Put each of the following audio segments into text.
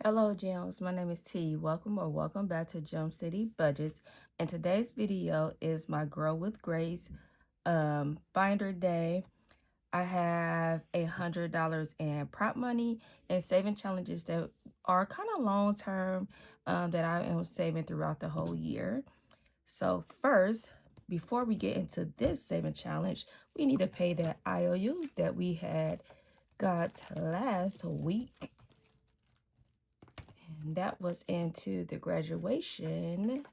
Hello Gems, my name is T. Welcome back to Gem City Budgets. And today's video is my Grow with Grace binder day. I have $100 in prop money and saving challenges that are kind of long term that I am saving throughout the whole year. So first, before we get into this saving challenge, we need to pay that IOU that we had got last week. And that was into the graduation.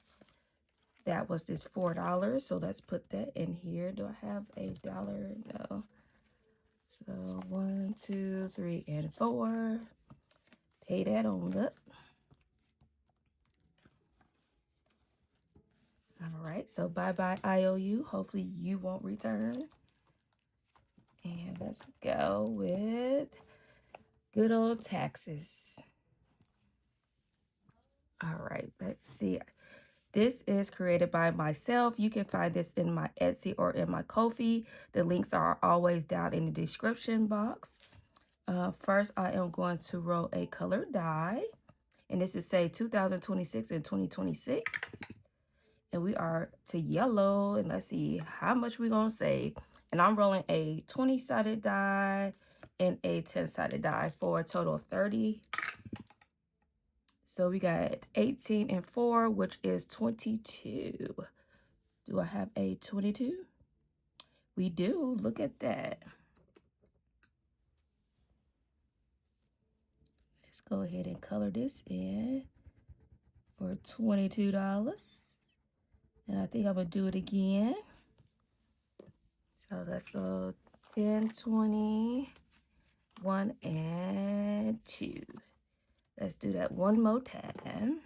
That was this $4. So let's put that in here. Do I have a dollar? No. So 1, 2, 3, and 4. Pay that on up. All right. So bye-bye IOU. Hopefully you won't return. And let's go with good old taxes. All right. Let's see. This is created by myself. You can find this in my Etsy or in my Kofi. The links are always down in the description box. First, I am going to roll a colored die. And this is say 2026 and 2026. And we are to yellow. And let's see how much we're going to save. And I'm rolling a 20-sided die and a 10-sided die for a total of 30. So we got 18 and 4, which is 22. Do I have a 22? We do. Look at that. Let's go ahead and color this in for $22. And I think I'm going to do it again. So let's go 10, 20, 1, and 2. Let's do that one more time.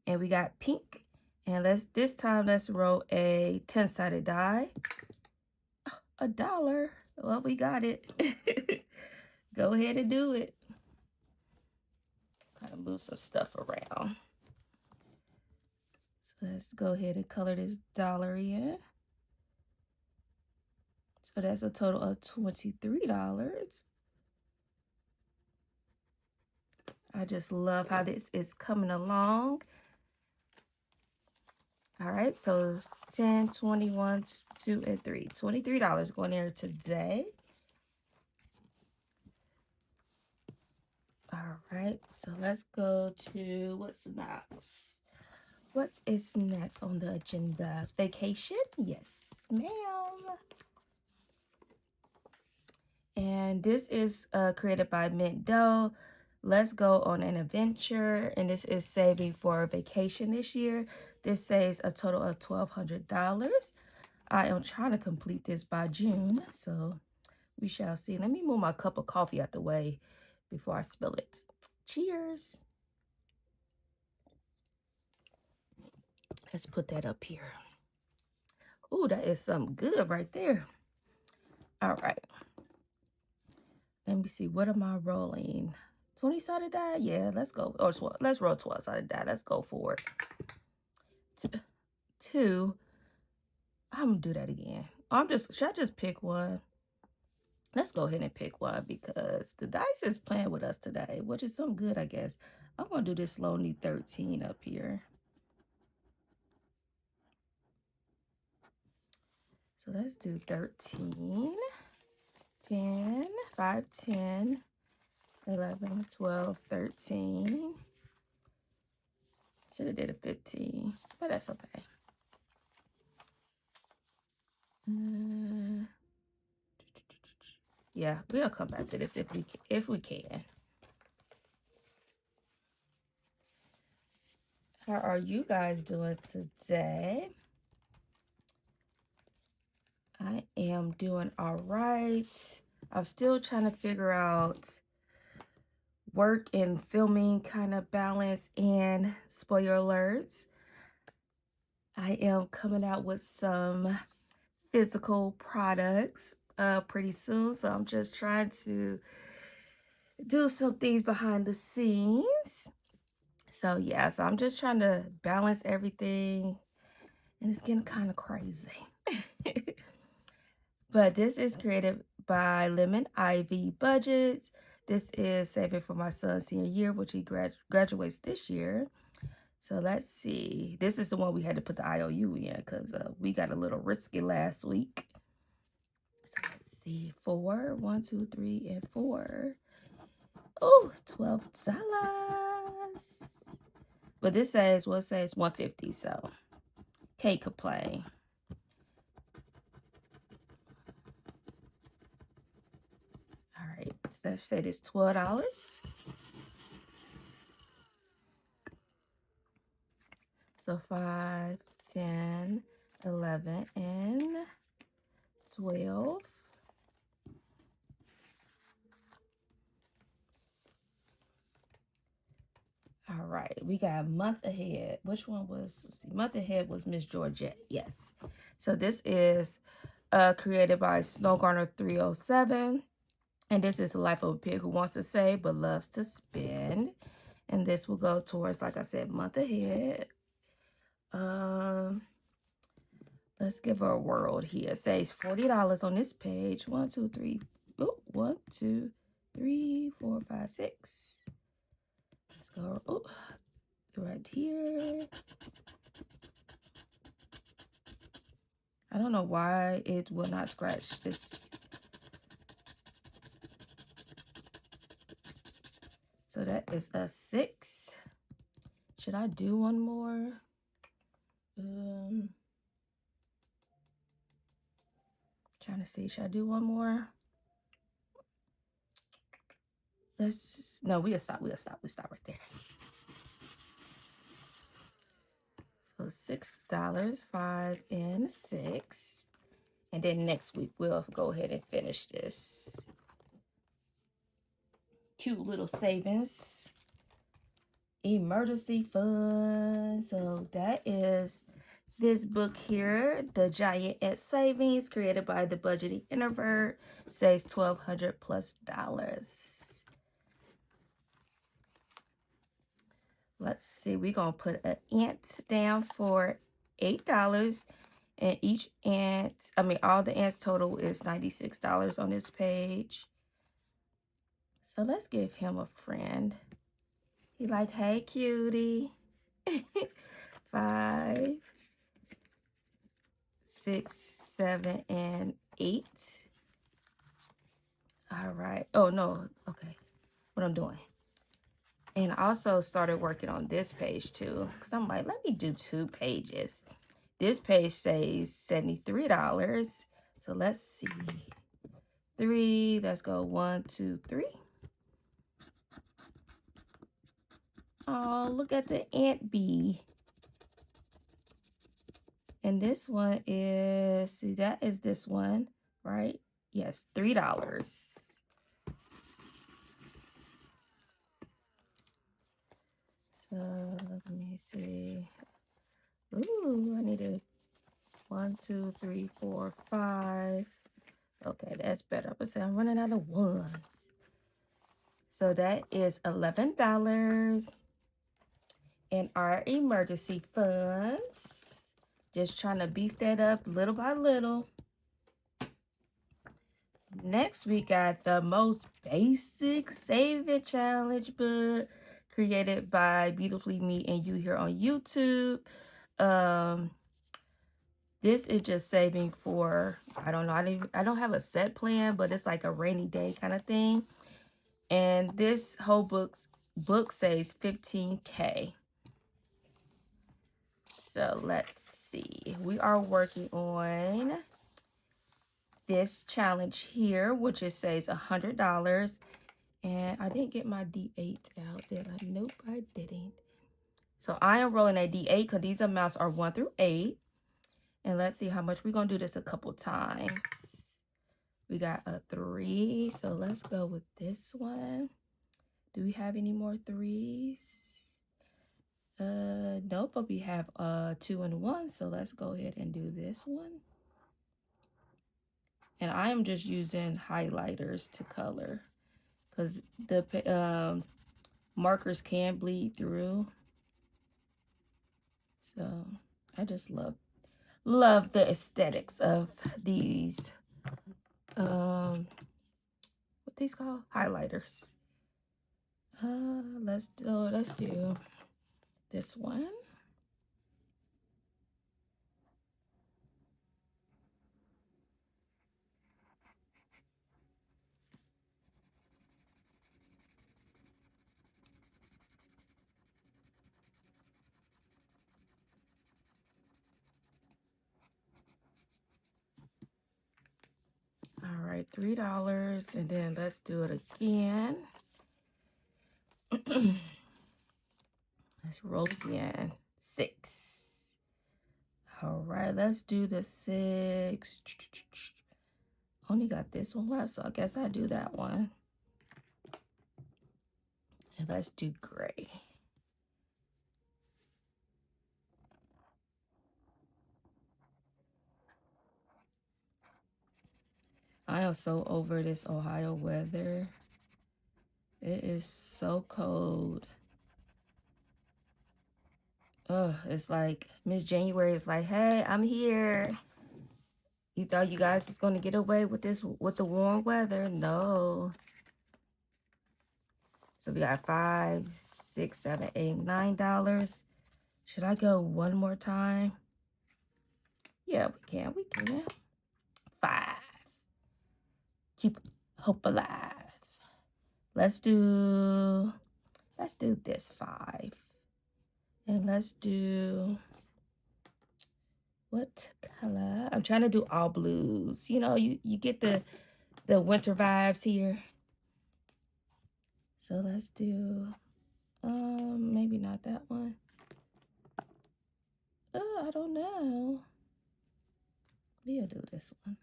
And we got pink. And this time let's roll a 10-sided die. $1. Well, we got it. Go ahead and do it. Kind of move some stuff around. So let's go ahead and color this dollar in. So that's a total of $23. I just love how this is coming along. All right, so 10, 21, 2, and 3. $23 going there today. All right, so let's go to what's next. What is next on the agenda? Vacation? Yes, ma'am. And this is created by Mint Dough. Let's go on an adventure. And this is saving for a vacation this year. This saves a total of $1,200. I am trying to complete this by June. So we shall see. Let me move my cup of coffee out the way before I spill it. Cheers. Let's put that up here. Ooh, that is something good right there. All right. Let me see. What am I rolling? 20-sided die? Yeah, let's go. Or let's roll 12-sided die. Let's go for it. 2. I'm going to do that again. Should I just pick one? Let's go ahead and pick one because the dice is playing with us today, which is something good, I guess. I'm going to do this lonely 13 up here. So let's do 13, 10, 5, 10, 11, 12, 13. Should have did a 15, but that's okay. Yeah, we'll come back to this if we can. How are you guys doing today? I am doing all right. I'm still trying to figure out work and filming kind of balance, and spoiler alerts, I am coming out with some physical products pretty soon. So I'm just trying to do some things behind the scenes. So yeah, so I'm just trying to balance everything, and it's getting kind of crazy. But this is created by Lemon Ivy Budgets. This is saving for my son's senior year, which he graduates this year. So let's see. This is the one we had to put the IOU in because we got a little risky last week. So let's see. 4, 1, 2, 3, and 4. Oh, $12. But this says, well, it says $150, so can't complain. All right, so let's say this $12. So 5, 10, 11, and 12. All right, we got month ahead. Which one was, let's see, month ahead was Miss Georgette. Yes. So this is created by Snowgarner 307. And this is the life of a pig who wants to save but loves to spend. And this will go towards, like I said, month ahead. Let's give her a world here. It says $40 on this page. 1, 2, 3. Oh, 1, 2, 3, 4, 5, 6. Let's go. Oh, right here. I don't know why it will not scratch this. So that is a 6. Should I do one more? Trying to see, should I do one more? No, we'll stop right there. So $6, 5, and 6. And then next week, we'll go ahead and finish this cute little savings emergency fund. So that is this book here, The Giant at Savings, created by the budgeting introvert. Saves $1,200+. Let's see, we're gonna put an ant down for $8. And each ant, all the ants total is $96 on this page. So let's give him a friend. He like, hey, cutie. 5, 6, 7, and 8. All right. Oh, no. Okay. What I'm doing. And I also started working on this page too, because I'm like, let me do 2 pages. This page says $73. So let's see. 3. Let's go 1, 2, 3. Oh, look at the ant bee. And this one is, see, that is this one, right? Yes, $3. So let me see. Ooh, I need a 1, 2, 3, 4, 5. Okay, that's better. But say I'm running out of ones. So that is $11 in our emergency funds. Just trying to beef that up little by little. Next, we got the most basic saving challenge book created by Beautifully Me and You here on YouTube. This is just saving for, I don't know, I don't have a set plan, but it's like a rainy day kind of thing. And this whole book says $15K. So let's see. We are working on this challenge here, which it says $100. And I didn't get my D8 out, did I? Nope, I didn't. So I am rolling a D8 because these amounts are 1 through 8. And let's see how much. We're going to do this a couple times. We got a 3. So let's go with this one. Do we have any more 3s? Nope, but we have 2 and 1. So let's go ahead and do this one. And I am just using highlighters to color because the markers can bleed through. So I just love the aesthetics of these what these called highlighters. Let's do this one. All right, $3, and then let's do it again. Let's roll again. 6. All right, let's do the 6. Only got this one left, so I guess I do that one. And let's do gray. I am so over this Ohio weather. It is so cold. It's like Miss January is like, hey, I'm here. You thought you guys was going to get away with this, with the warm weather? No. So we got $5, $6, $7, $8, $9. Should I go one more time? Yeah, we can. 5. Keep hope alive. Let's do this 5. And let's do, what color? I'm trying to do all blues. You know, you get the winter vibes here. So let's do, maybe not that one. I don't know. We'll do this one.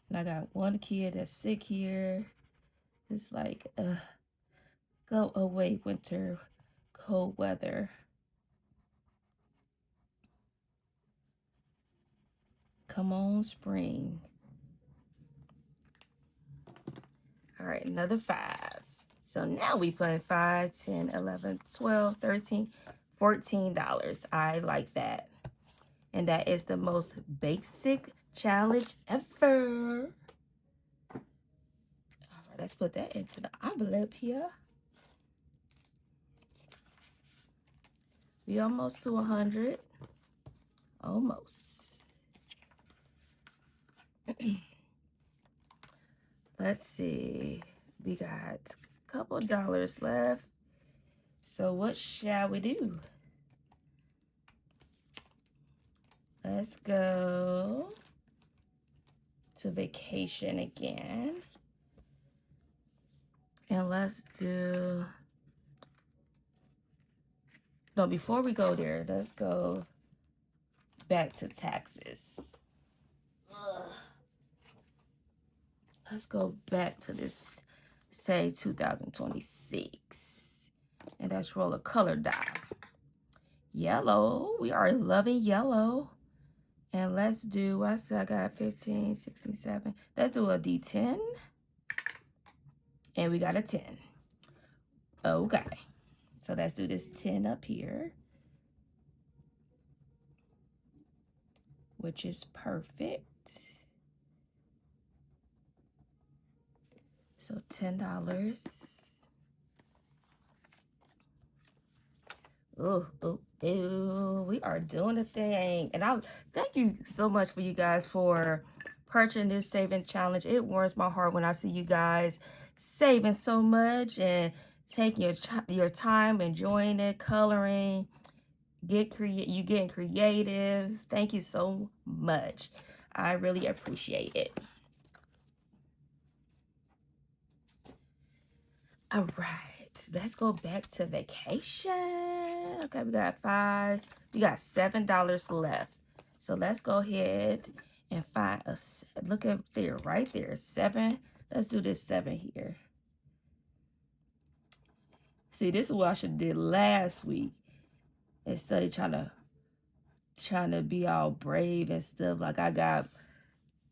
And I got one kid that's sick here. It's like, go away, winter, cold weather. Come on, spring. All right, another 5. So now we put $5, $10, $11, $12, $13, $14. I like that. And that is the most basic challenge ever. All right, let's put that into the envelope here. We almost to 100. Almost. Let's see. We got a couple dollars left. So what shall we do? Let's go to vacation again. And let's do, no, before we go there, let's go back to taxes. Let's go back to this, say 2026. And let's roll a color die. Yellow, we are loving yellow. And let's do, I said I got 15, 16, 7. Let's do a D10. And we got a 10. Okay. So let's do this 10 up here, which is perfect. So $10. Ooh, we are doing a thing. And I thank you so much for you guys for purchasing this saving challenge. It warms my heart when I see you guys saving so much and taking your time, enjoying it, coloring, you getting creative. Thank you so much. I really appreciate it. All right, let's go back to vacation. Okay, we got $7 left. So let's go ahead and find look at there, right there, 7. Let's do this 7 here. See, this is what I should have did last week. Instead of trying to be all brave and stuff. Like I got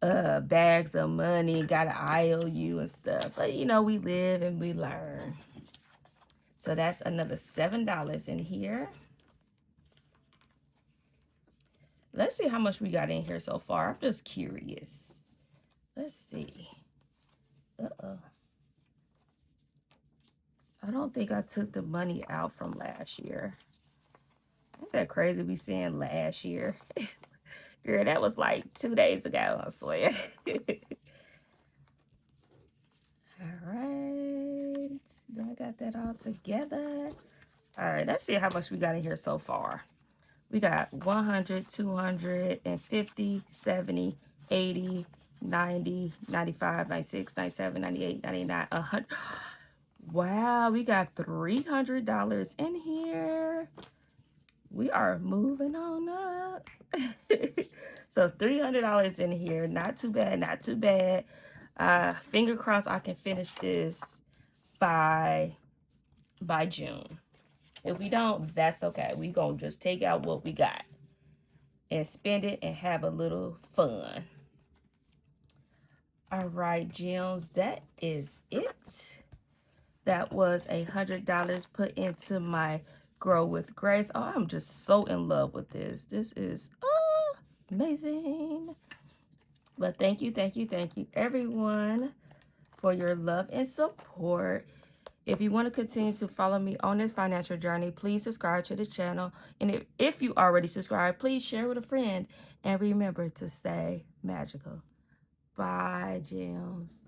bags of money, got an IOU and stuff. But you know, we live and we learn. So that's another $7 in here. Let's see how much we got in here so far. I'm just curious. Let's see. Uh-oh. I don't think I took the money out from last year. Ain't that crazy we saying last year? Girl, that was like 2 days ago, I swear. All right. Then I got that all together. All right, let's see how much we got in here so far. We got 100, 250, 70, 80, 90, 95, 96, 97, 98, 99, 100. Wow, we got $300 in here. We are moving on up. So $300 in here. Not too bad, not too bad. Finger crossed I can finish this by June. If we don't, that's okay. We gonna just take out what we got and spend it and have a little fun. All right, gems, that is it. That was $100 put into my Grow with Grace. Oh, I'm just so in love with this. This is amazing. But thank you, everyone, for your love and support. If you want to continue to follow me on this financial journey, please subscribe to the channel. And if you already subscribed, please share with a friend. And remember to stay magical. Bye, gems.